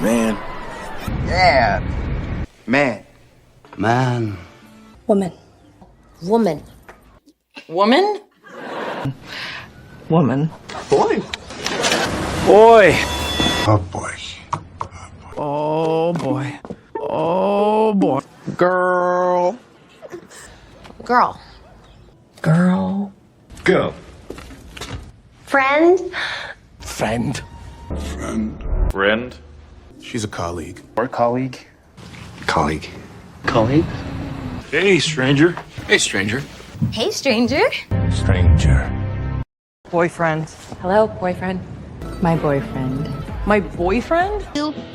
Man. Man. Man. Man. Woman. Woman. Woman? Woman. Boy. Boy. Oh boy. Oh boy. Oh boy. Girl. Girl. Girl. Girl. Friend. Friend. Friend. Friend. She's a colleague. Or colleague. Colleague. Colleague. Hey, stranger. Hey, stranger. Hey, stranger. Stranger. Boyfriend. Hello, boyfriend. My boyfriend. My boyfriend? Girlfriend.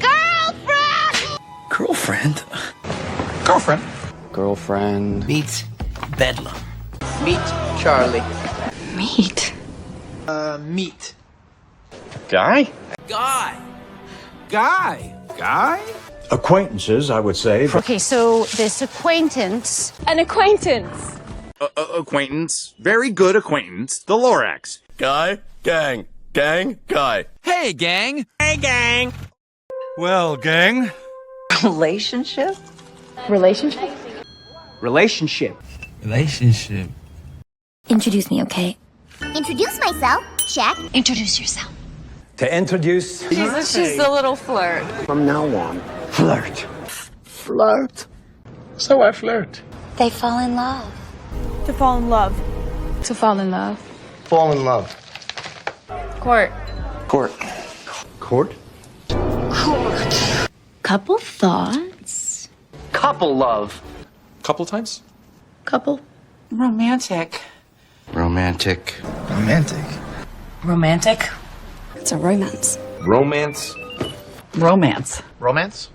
Girlfriend. Girlfriend. Girlfriend. Meet Bedlam. Meet Charlie. Meet. Meet. Guy? Guy. Guy. Guy? Acquaintances, I would say. Okay, so this acquaintance. An acquaintance. Acquaintance. Very good acquaintance. The Lorax. Guy, gang, gang, guy. Hey, gang. Hey, gang. Well, gang. Relationship? Relationship? Relationship. Relationship. Introduce me, okay? Introduce myself. Check. Introduce yourself. To introduce. She's a little flirt. From now on. Flirt. Flirt. So I flirt. They fall in love. To fall in love. To fall in love. Fall in love. Court. Court. Court? Couple thoughts. Couple love. Couple times? Couple. Romantic. Romantic. Romantic. Romantic. It's a romance. Romance. Romance. Romance?